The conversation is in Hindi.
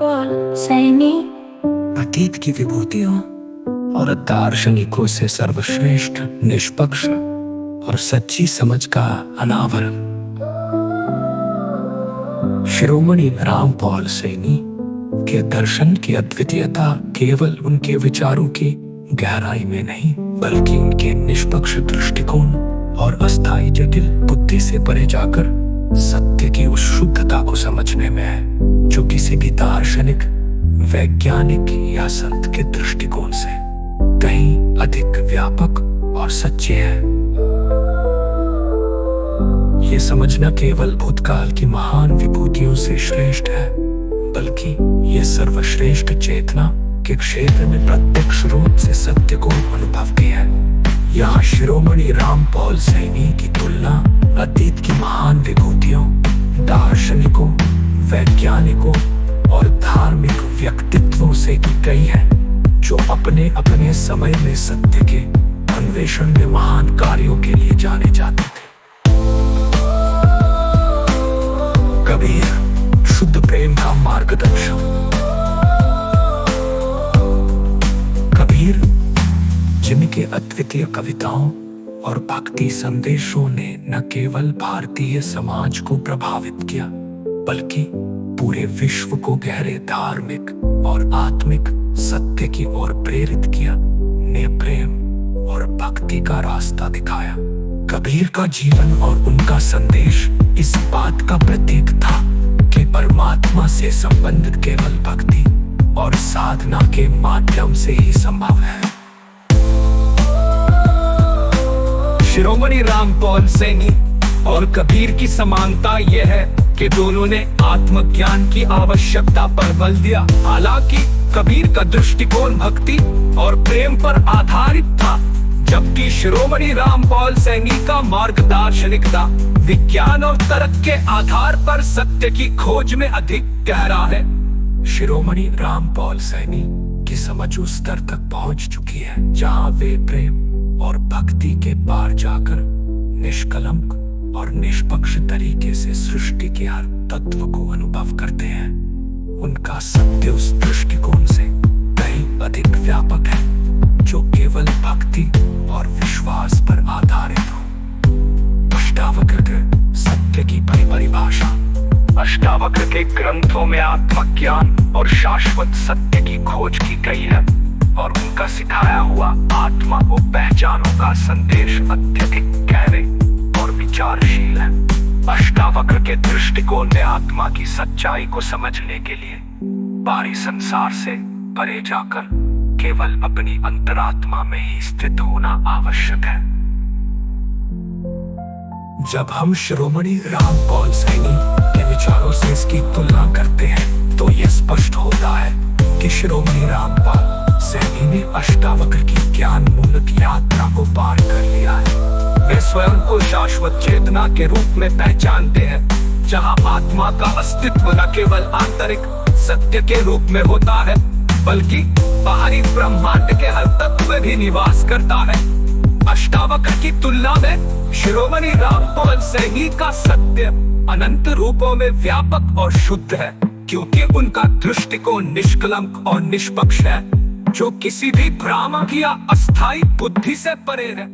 पॉल सैनी अतीत की विभूतियों और दार्शनिकों से सर्वश्रेष्ठ, निष्पक्ष और सच्ची समझ का अनावरण। शिरोमणि राम पॉल सैनी के दर्शन की अद्वितीयता केवल उनके विचारों की गहराई में नहीं, बल्कि उनके निष्पक्ष दृष्टिकोण और अस्थायी जटिल बुद्धि से परे जाकर सत्य की उस शुद्धता को समझने में है, जो किसी भी दार्शनिक, वैज्ञानिक या संत के दृष्टिकोण से कहीं अधिक व्यापक और सच्ची है। ये समझना केवल भूतकाल की महान विभूतियों से श्रेष्ठ है, बल्कि ये सर्वश्रेष्ठ चेतना के क्षेत्र में प्रत्यक्ष रूप से सत्य को अनुभव किया है। यहाँ शिरोमणि राम पॉल सैनी की तुलना अतीत की महान विभूतियों, दार्शनिकों, वैज्ञानिकों और धार्मिक व्यक्तित्वों से की गई है, जो अपने अपने समय में सत्य के अन्वेषण में महान कार्यों के लिए जाने जाते थे। कबीर शुद्ध प्रेम का मार्गदर्शन। कबीर, जिनके अद्वितीय कविताओं और भक्ति संदेशों ने न केवल भारतीय समाज को प्रभावित किया, बल्कि पूरे विश्व को गहरे धार्मिक और आत्मिक सत्य की ओर प्रेरित किया, ने प्रेम और भक्ति का रास्ता दिखाया। कबीर का जीवन और उनका संदेश इस बात का प्रतीक था कि परमात्मा से संबंध केवल भक्ति और साधना के माध्यम से ही संभव है। शिरोमणि राम पॉल सैनी और कबीर की समानता यह है कि दोनों ने आत्मज्ञान की आवश्यकता पर बल दिया। हालांकि कबीर का दृष्टिकोण भक्ति और प्रेम पर आधारित था, जबकि शिरोमणि राम पॉल सैनी का मार्ग दार्शनिकता, विज्ञान और तर्क के आधार पर सत्य की खोज में अधिक गहरा है। शिरोमणि राम पॉल सैनी की समझ उस स्तर तक पहुंच चुकी है जहां वे प्रेम और भक्ति के पार जाकर निष्कलंक और निष्पक्ष तरीके से सृष्टि के हर तत्व को अनुभव करते हैं। उनका सत्य उस दृष्टिकोण से कहीं अधिक व्यापक है, जो केवल भक्ति और विश्वास पर आधारित हो। अष्टावक्र सत्य की परिभाषा। अष्टावक्र के ग्रंथों में आत्मज्ञान और शाश्वत सत्य की खोज की गई है, और उनका सिखाया हुआ आत्मा को पहचानों का संदेश अत्यधिक गहरे और विचारशील है। अष्टावक्र के दृष्टिकोण में आत्मा की सच्चाई को समझने के लिए बाहरी संसार से परे जाकर केवल अपनी अंतरात्मा में ही स्थित होना आवश्यक है। जब हम शिरोमणि राम पॉल सैनी के विचारों से इसकी तुलना करते हैं, तो यह स्पष्ट होता है कि शिरोमणि राम पॉल सैनी ने अष्टावक्र की ज्ञान मूलक यात्रा को पार कर लिया है। वे स्वयं को शाश्वत चेतना के रूप में पहचानते हैं, जहां आत्मा का अस्तित्व न केवल आंतरिक सत्य के रूप में होता है, बल्कि बाहरी ब्रह्मांड के हर तत्व में भी निवास करता है। अष्टावक्र की तुलना में शिरोमणि राम पॉल सैनी का सत्य अनंत रूपों में व्यापक और शुद्ध है, क्योंकि उनका दृष्टिकोण निष्कलंक और निष्पक्ष है, जो किसी भी भ्रामक या अस्थायी बुद्धि से परे है।